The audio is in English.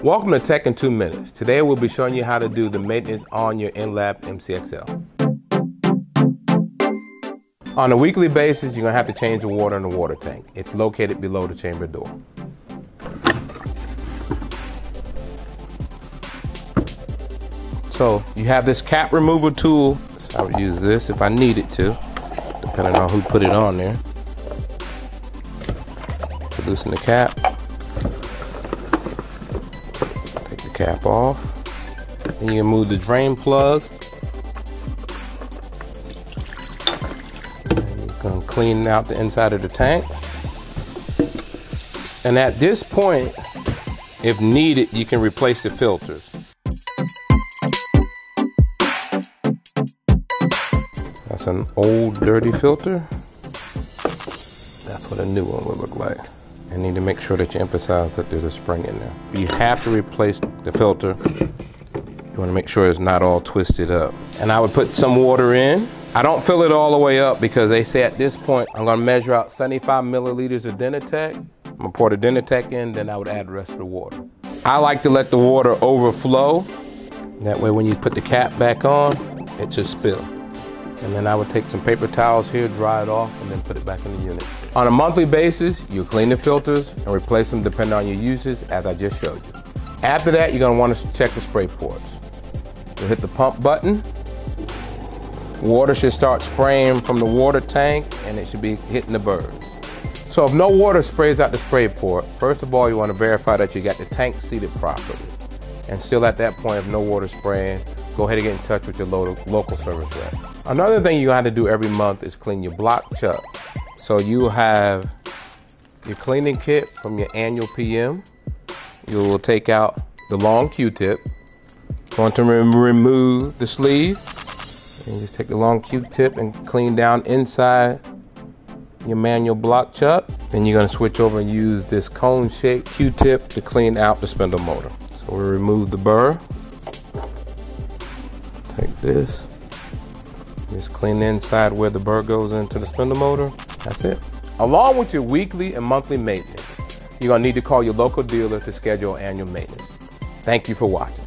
Welcome to Tech in 2 Minutes. Today we'll be showing you how to do the maintenance on your inLab MCXL. On a weekly basis, you're going to have to change the water in the water tank. It's located below the chamber door. So you have this cap removal tool. I would use this if I needed to, depending on who put it on there. To loosen the cap. Take the cap off. Then you can move the drain plug. And you're going to clean out the inside of the tank. And at this point, if needed, you can replace the filters. That's an old dirty filter. That's what a new one would look like. You need to make sure that you emphasize that there's a spring in there. You have to replace the filter. You want to make sure it's not all twisted up. And I would put some water in. I don't fill it all the way up because they say at this point, I'm going to measure out 75 milliliters of Denatec. I'm going to pour the Denatec in, then I would add the rest of the water. I like to let the water overflow. That way when you put the cap back on, it should spill. And then I would take some paper towels here, dry it off, and then put it back in the unit. On a monthly basis, you clean the filters and replace them depending on your uses, as I just showed you. After that, you're gonna want to check the spray ports. You'll hit the pump button. Water should start spraying from the water tank, and it should be hitting the birds. So if no water sprays out the spray port, first of all, you want to verify that you got the tank seated properly. And still at that point, if no water spraying, go ahead and get in touch with your local service rep. Another thing you have to do every month is clean your block chuck. So you have your cleaning kit from your annual PM. You will take out the long Q-tip. Going to remove the sleeve. And you just take the long Q-tip and clean down inside your manual block chuck. Then you're going to switch over and use this cone-shaped Q-tip to clean out the spindle motor. So we remove the burr. Take this. Just clean the inside where the burr goes into the spindle motor. That's it. Along with your weekly and monthly maintenance, you're going to need to call your local dealer to schedule annual maintenance. Thank you for watching.